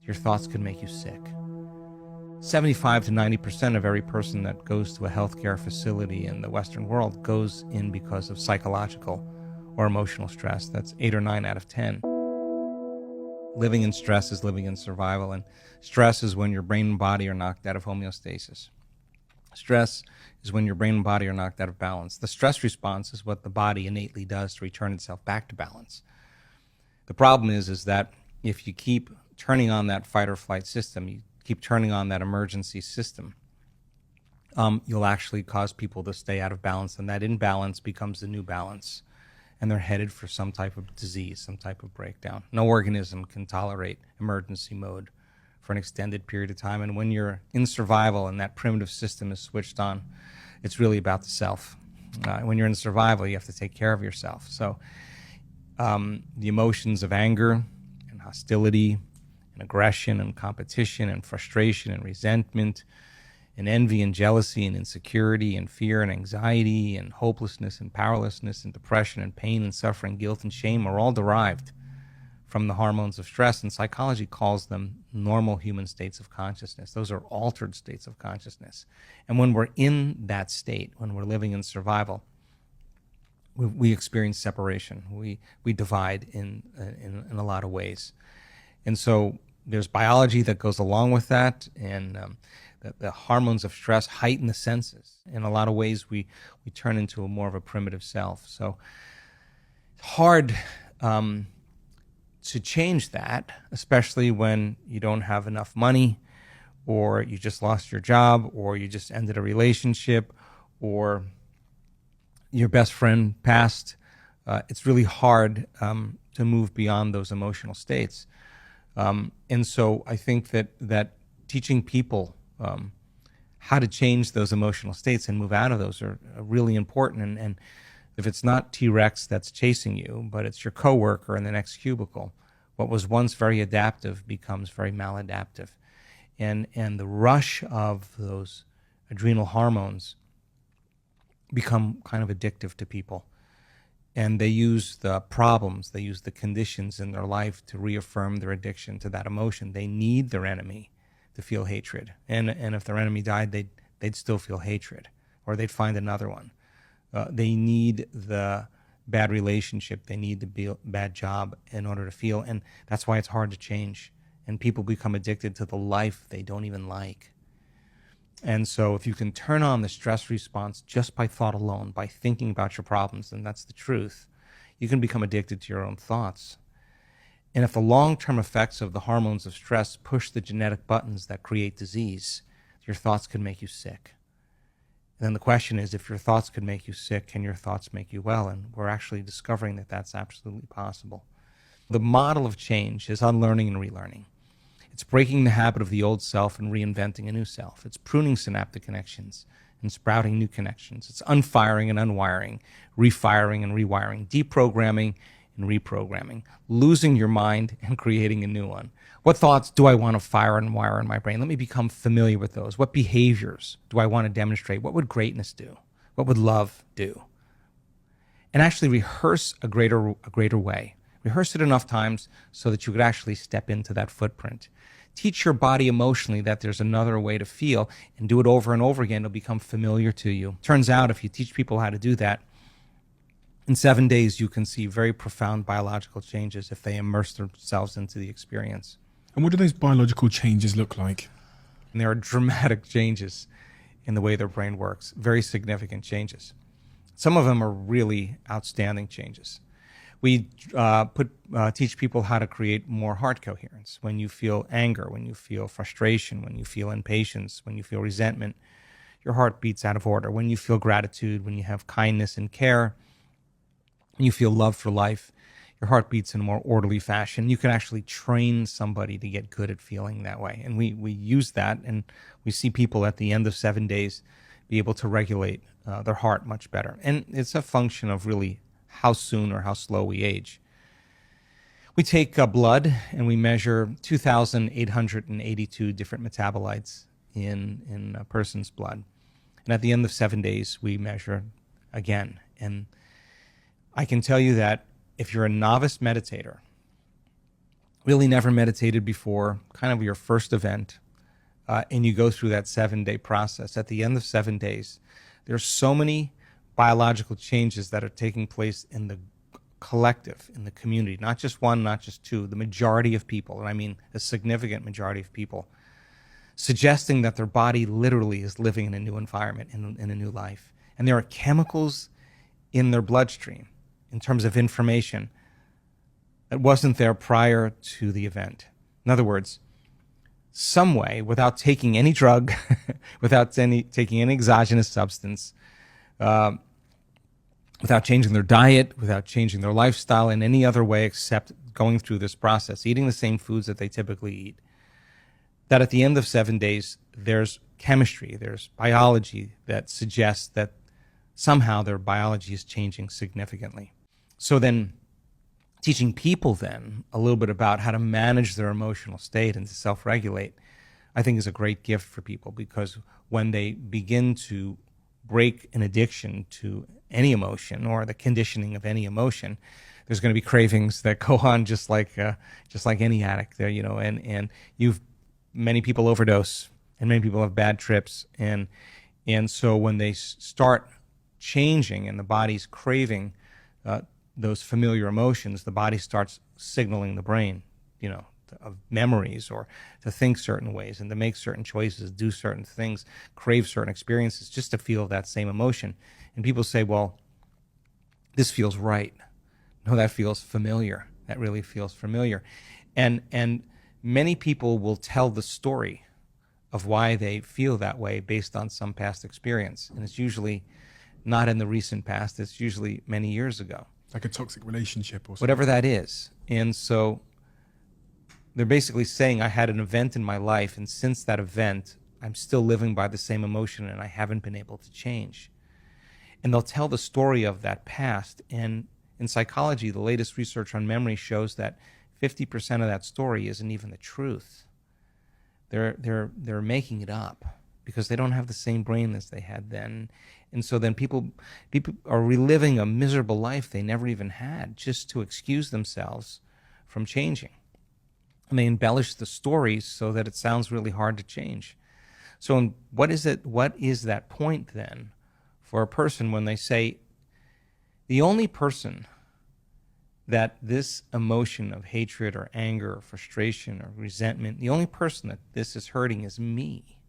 Your thoughts could make you sick. 75 to 90% of every person that goes to a healthcare facility in the Western world goes in because of psychological or emotional stress. That's 8 or 9 out of 10. Living in stress is living in survival, and stress is when your brain and body are knocked out of homeostasis. Stress is when your brain and body are knocked out of balance. The stress response is what the body innately does to return itself back to balance. The problem is that if you keep turning on that fight or flight system, you keep turning on that emergency system, you'll actually cause people to stay out of balance, and that imbalance becomes the new balance, and they're headed for some type of disease, some type of breakdown. No organism can tolerate emergency mode for an extended period of time, and when you're in survival and that primitive system is switched on, it's really about the self. When you're in survival, you have to take care of yourself. So the emotions of anger and hostility and aggression and competition and frustration and resentment and envy and jealousy and insecurity and fear and anxiety and hopelessness and powerlessness and depression and pain and suffering, guilt and shame are all derived from the hormones of stress, and psychology calls them normal human states of consciousness. Those are altered states of consciousness. And when we're in that state, when we're living in survival, we experience separation. We divide in a lot of ways. And so there's biology that goes along with that, and the hormones of stress heighten the senses. In a lot of ways, we turn into more of a primitive self. So it's hard to change that, especially when you don't have enough money, or you just lost your job, or you just ended a relationship, or your best friend passed. It's really hard to move beyond those emotional states. And so I think that teaching people how to change those emotional states and move out of those are really important. And if it's not T-Rex that's chasing you, but it's your coworker in the next cubicle, what was once very adaptive becomes very maladaptive. And the rush of those adrenal hormones become kind of addictive to people. And they use the problems, they use the conditions in their life to reaffirm their addiction to that emotion. They need their enemy to feel hatred. And if their enemy died, they'd still feel hatred, or they'd find another one. They need the bad relationship, they need the bad job in order to feel, and that's why it's hard to change. And people become addicted to the life they don't even like. And so if you can turn on the stress response just by thought alone, by thinking about your problems, then that's the truth. You can become addicted to your own thoughts. And if the long-term effects of the hormones of stress push the genetic buttons that create disease, your thoughts can make you sick. And then the question is, if your thoughts could make you sick, can your thoughts make you well? And we're actually discovering that that's absolutely possible. The model of change is unlearning and relearning. It's breaking the habit of the old self and reinventing a new self. It's pruning synaptic connections and sprouting new connections. It's unfiring and unwiring, refiring and rewiring, deprogramming and reprogramming, losing your mind and creating a new one. What thoughts do I want to fire and wire in my brain? Let me become familiar with those. What behaviors do I want to demonstrate? What would greatness do? What would love do? And actually rehearse a greater way. Rehearse it enough times so that you could actually step into that footprint. Teach your body emotionally that there's another way to feel, and do it over and over again. It'll become familiar to you. Turns out if you teach people how to do that, in 7 days you can see very profound biological changes if they immerse themselves into the experience. And what do those biological changes look like? And there are dramatic changes in the way their brain works, very significant changes. Some of them are really outstanding changes. We teach people how to create more heart coherence. When you feel anger, when you feel frustration, when you feel impatience, when you feel resentment, your heart beats out of order. When you feel gratitude, when you have kindness and care, when you feel love for life, your heart beats in a more orderly fashion. You can actually train somebody to get good at feeling that way. And we use that, and we see people at the end of 7 days be able to regulate their heart much better. And it's a function of really how soon or how slow we age. We take blood and we measure 2,882 different metabolites in a person's blood. And at the end of 7 days, we measure again. And I can tell you that if you're a novice meditator really never meditated before, kind of your first event, and you go through that 7-day process. At the end of 7 days, there's so many biological changes that are taking place in the collective, in the community, not just one, not just two, the majority of people, and I mean a significant majority of people, suggesting that their body literally is living in a new environment, in a new life. And there are chemicals in their bloodstream in terms of information that wasn't there prior to the event. In other words, some way, without taking any drug, without taking any exogenous substance, without changing their diet, without changing their lifestyle in any other way except going through this process, eating the same foods that they typically eat, that at the end of 7 days, there's chemistry, there's biology that suggests that somehow their biology is changing significantly. So then teaching people then a little bit about how to manage their emotional state and to self-regulate, I think is a great gift for people, because when they begin to break an addiction to any emotion or the conditioning of any emotion, there's going to be cravings that go on just like any addict there, and many people overdose and many people have bad trips, and so when they start changing and the body's craving those familiar emotions, the body starts signaling the brain, of memories, or to think certain ways and to make certain choices, do certain things, crave certain experiences just to feel that same emotion. And people say, well, this feels right. No, that feels familiar. That really feels familiar. And many people will tell the story of why they feel that way based on some past experience. And it's usually not in the recent past. It's usually many years ago. Like a toxic relationship or something. Whatever that is. And so they're basically saying, I had an event in my life, and since that event, I'm still living by the same emotion and I haven't been able to change. And they'll tell the story of that past. And in psychology, the latest research on memory shows that 50% of that story isn't even the truth. They're making it up because they don't have the same brain as they had then. And so then people are reliving a miserable life they never even had just to excuse themselves from changing. And they embellish the stories so that it sounds really hard to change. So what is that point then for a person when they say, the only person that this emotion of hatred or anger or frustration or resentment, the only person that this is hurting is me?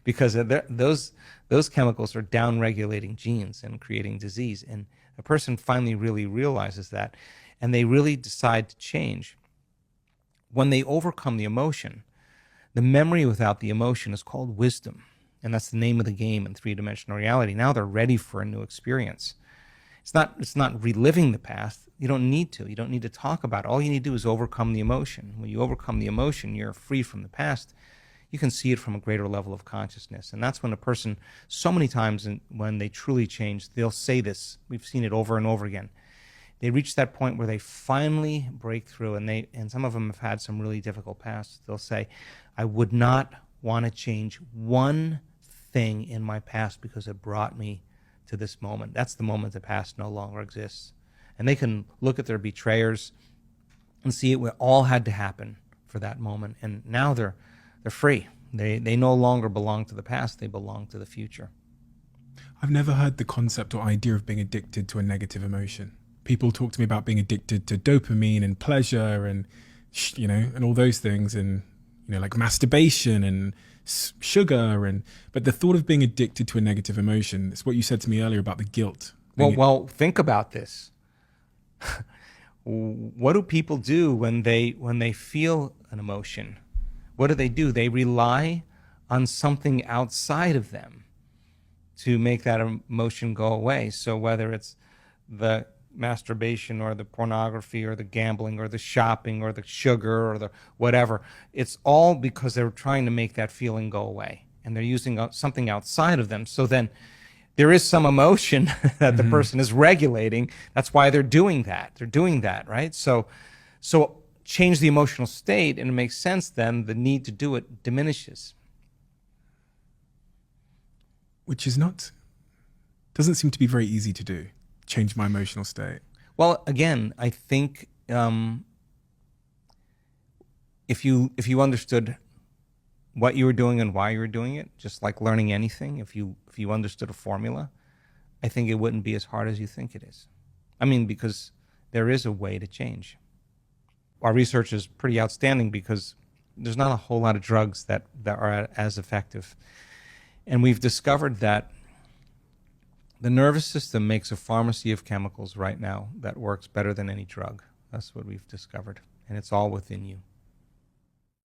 Because those chemicals are down-regulating genes and creating disease. And a person finally really realizes that, and they really decide to change. When they overcome the emotion, the memory without the emotion is called wisdom. And that's the name of the game in three-dimensional reality. Now they're ready for a new experience. It's not reliving the past. You don't need to. You don't need to talk about it. All you need to do is overcome the emotion. When you overcome the emotion, you're free from the past. You can see it from a greater level of consciousness. And that's when a person, so many times when they truly change, they'll say this. We've seen it over and over again. They reach that point where they finally break through, and some of them have had some really difficult pasts. They'll say, I would not want to change one thing in my past because it brought me to this moment. That's the moment the past no longer exists. And they can look at their betrayers and see it all had to happen for that moment. And now they're free. They no longer belong to the past. They belong to the future. I've never heard the concept or idea of being addicted to a negative emotion. People talk to me about being addicted to dopamine and pleasure and, and all those things, and, like masturbation and sugar. But the thought of being addicted to a negative emotion, it's what you said to me earlier about the guilt. Well, think about this. What do people do when they feel an emotion? What do? They rely on something outside of them to make that emotion go away. So whether it's the masturbation or the pornography or the gambling or the shopping or the sugar or the whatever, it's all because they're trying to make that feeling go away. And they're using something outside of them. So then there is some emotion that the person is regulating. That's why they're doing that. They're doing that, right? So change the emotional state, and it makes sense then the need to do it diminishes. Which doesn't seem to be very easy to do, change my emotional state. Well, again, I think if you understood what you were doing and why you were doing it, just like learning anything, if you understood a formula, I think it wouldn't be as hard as you think it is. I mean, because there is a way to change. Our research is pretty outstanding because there's not a whole lot of drugs that are as effective. And we've discovered that the nervous system makes a pharmacy of chemicals right now that works better than any drug. That's what we've discovered. And it's all within you.